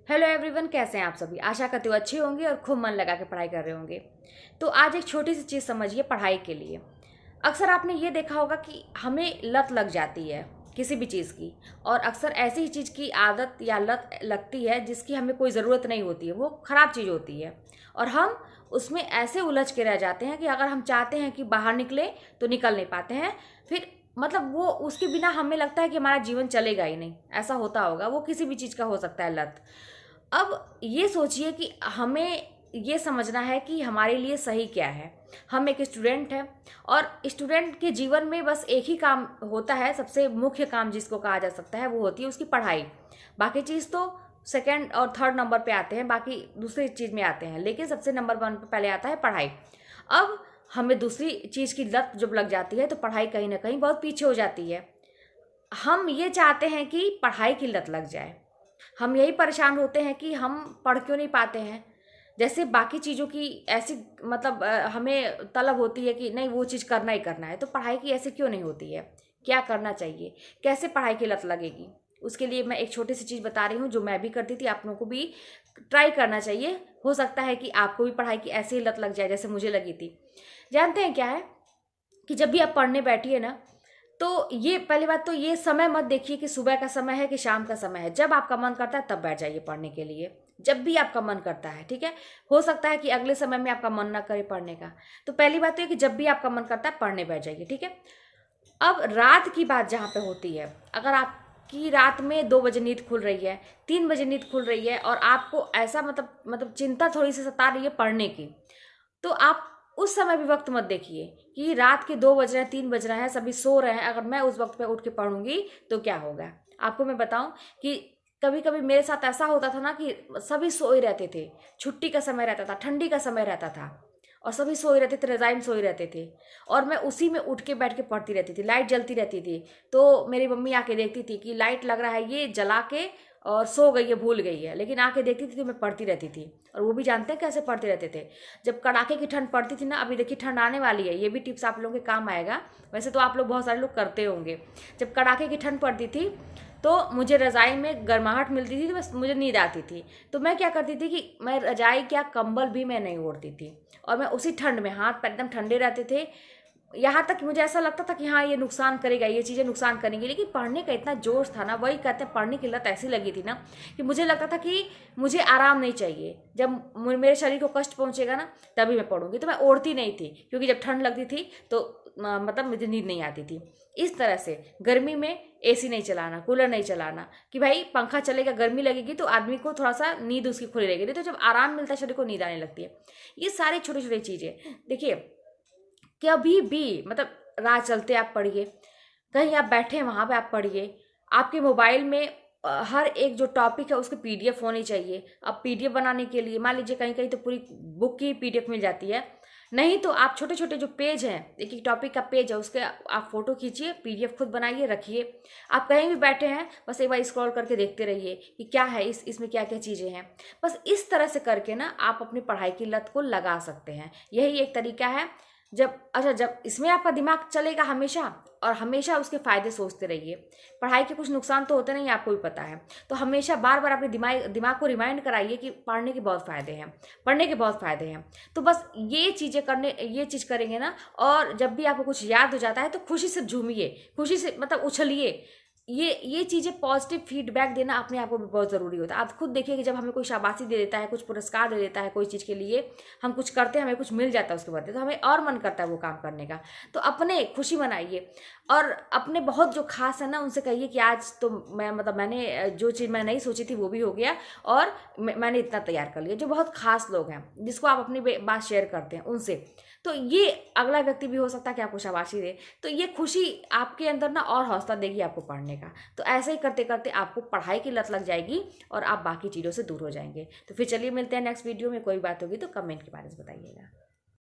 Hello everyone, कैसे हैं आप सभी। आशा करते हो अच्छे होंगे और खूब मन लगा के पढ़ाई कर रहे होंगे। तो आज एक छोटी सी चीज़ समझिए पढ़ाई के लिए। अक्सर आपने ये देखा होगा कि हमें लत लग जाती है किसी भी चीज़ की, और अक्सर ऐसी ही चीज़ की आदत या लत लगती है जिसकी हमें कोई ज़रूरत नहीं होती है, वो ख़राब चीज़ होती है और हम उसमें ऐसे उलझ के रह जाते हैं कि अगर हम चाहते हैं कि बाहर निकले तो निकल नहीं पाते हैं। फिर मतलब वो उसके बिना हमें लगता है कि हमारा जीवन चलेगा ही नहीं। ऐसा होता होगा, वो किसी भी चीज़ का हो सकता है लत। अब ये सोचिए कि हमें ये समझना है कि हमारे लिए सही क्या है। हम एक स्टूडेंट हैं और स्टूडेंट के जीवन में बस एक ही काम होता है, सबसे मुख्य काम जिसको कहा जा सकता है वो होती है उसकी पढ़ाई। बाकी चीज़ तो सेकंड और थर्ड नंबर पे आते हैं, बाकी दूसरी चीज़ में आते हैं, लेकिन सबसे नंबर वन पे पहले आता है पढ़ाई। अब हमें दूसरी चीज़ की लत जब लग जाती है तो पढ़ाई कहीं ना कहीं बहुत पीछे हो जाती है। हम ये चाहते हैं कि पढ़ाई की लत लग जाए। हम यही परेशान होते हैं कि हम पढ़ क्यों नहीं पाते हैं। जैसे बाकी चीज़ों की ऐसी मतलब हमें तलब होती है कि नहीं वो चीज़ करना ही करना है, तो पढ़ाई की ऐसे क्यों नहीं होती है। क्या करना चाहिए, कैसे पढ़ाई की लत लगेगी। उसके लिए मैं एक छोटी सी चीज़ बता रही हूँ जो मैं भी करती थी, आप लोगों को भी ट्राई करना चाहिए। हो सकता है कि आपको भी पढ़ाई की ऐसी ही लत लग जाए जैसे मुझे लगी थी। जानते हैं क्या है कि जब भी आप पढ़ने बैठिए ना, तो ये पहली बात तो ये समय मत देखिए कि सुबह का समय है कि शाम का समय है। जब आपका मन करता है तब बैठ जाइए पढ़ने के लिए, जब भी आपका मन करता है, ठीक है। हो सकता है कि अगले समय में आपका मन ना करे पढ़ने का, तो पहली बात तो ये कि जब भी आपका मन करता है पढ़ने बैठ जाइए, ठीक है। अब रात की बात जहाँ पे होती है, अगर आपकी रात में 2 बजे नींद खुल रही है, 3 बजे नींद खुल रही है और आपको ऐसा मतलब चिंता थोड़ी सी सता रही है पढ़ने की, तो आप उस समय भी वक्त मत देखिए कि रात के 2 बज रहे हैं, 3 बज रहे हैं, सभी सो रहे हैं, अगर मैं उस वक्त पे उठ के पढ़ूंगी तो क्या होगा। आपको मैं बताऊं कि कभी कभी मेरे साथ ऐसा होता था ना कि सभी सोए रहते थे, छुट्टी का समय रहता था, ठंडी का समय रहता था और सभी सोए रहते थे, रजाई में सोए रहते थे और मैं उसी में उठ के बैठ के पढ़ती रहती थी। लाइट जलती रहती थी तो मेरी मम्मी आके देखती थी कि लाइट लग रहा है, ये जला के और सो गई है, भूल गई है, लेकिन आके देखती थी तो मैं पढ़ती रहती थी। और वो भी जानते हैं कैसे पढ़ते रहते थे, जब कड़ाके की ठंड पड़ती थी ना। अभी देखिए ठंड आने वाली है, ये भी टिप्स आप लोगों के काम आएगा। वैसे तो आप लोग बहुत सारे लोग करते होंगे। जब कड़ाके की ठंड पड़ती थी तो मुझे रजाई में गर्माहट मिलती थी तो बस मुझे नींद आती थी। तो मैं क्या करती थी कि मैं रजाई क्या कंबल भी मैं नहीं ओढ़ती थी और मैं उसी ठंड में, हाथ पैर एकदम ठंडे रहते थे। यहाँ तक कि मुझे ऐसा लगता था कि हाँ ये नुकसान करेगा, ये चीज़ें नुकसान करेंगी, लेकिन पढ़ने का इतना जोश था ना। वही कहते हैं, पढ़ने की लत ऐसी लगी थी ना कि मुझे लगता था कि मुझे आराम नहीं चाहिए। जब मेरे शरीर को कष्ट पहुंचेगा ना तभी मैं पढ़ूंगी। तो मैं ओढ़ती नहीं थी क्योंकि जब ठंड लगती थी तो मतलब मुझे नींद नहीं आती थी। इस तरह से गर्मी में एसी नहीं चलाना, कूलर नहीं चलाना कि भाई पंखा चलेगा, गर्मी लगेगी तो आदमी को थोड़ा सा नींद उसकी खुली रहेगी, नहीं तो जब आराम मिलता है शरीर को नींद आने लगती है। ये सारी छोटी छोटी चीज़ें देखिए, कभी भी मतलब राह चलते आप पढ़िए, कहीं आप बैठे हैं वहाँ पे आप पढ़िए। आपके मोबाइल में हर एक जो टॉपिक है उसकी पीडीएफ होनी चाहिए। अब पीडीएफ बनाने के लिए मान लीजिए कहीं कहीं तो पूरी बुक की पीडीएफ मिल जाती है, नहीं तो आप छोटे छोटे जो पेज हैं, एक एक टॉपिक का पेज है उसके आप फोटो खींचिए, पीडीएफ खुद बनाइए, रखिए। आप कहीं भी बैठे हैं बस एक बार स्क्रॉल करके देखते रहिए कि क्या है इसमें क्या क्या चीज़ें हैं। बस इस तरह से करके ना आप अपनी पढ़ाई की लत को लगा सकते हैं। यही एक तरीका है। जब इसमें आपका दिमाग चलेगा हमेशा, और हमेशा उसके फायदे सोचते रहिए। पढ़ाई के कुछ नुकसान तो होते नहीं, आपको भी पता है। तो हमेशा बार बार अपने दिमाग को रिमाइंड कराइए कि पढ़ने के बहुत फायदे हैं, पढ़ने के बहुत फायदे हैं। तो बस ये चीज़ करेंगे ना, और जब भी आपको कुछ याद हो जाता है तो खुशी से झूमिए, खुशी से मतलब उछलिए। ये चीज़ें पॉजिटिव फीडबैक देना अपने आप को भी बहुत ज़रूरी होता है। आप खुद देखिए कि जब हमें कोई शाबाशी दे देता है, कुछ पुरस्कार दे देता है कोई चीज़ के लिए, हम कुछ करते हैं, हमें कुछ मिल जाता है उसके बदले, तो हमें और मन करता है वो काम करने का। तो अपने खुशी मनाइए और अपने बहुत जो खास है ना उनसे कहिए कि आज तो मैंने जो चीज़ मैं नहीं सोची थी वो भी हो गया और मैंने इतना तैयार कर लिया। जो बहुत खास लोग हैं जिसको आप अपनी बात शेयर करते हैं उनसे, तो ये अगला व्यक्ति भी हो सकता है कि आपको शाबाशी दे, तो ये खुशी आपके अंदर ना और हौसला देगी आपको पढ़ने का। तो ऐसे ही करते करते आपको पढ़ाई की लत लग जाएगी और आप बाकी चीज़ों से दूर हो जाएंगे। तो फिर चलिए मिलते हैं नेक्स्ट वीडियो में। कोई बात होगी तो कमेंट के बारे में बताइएगा।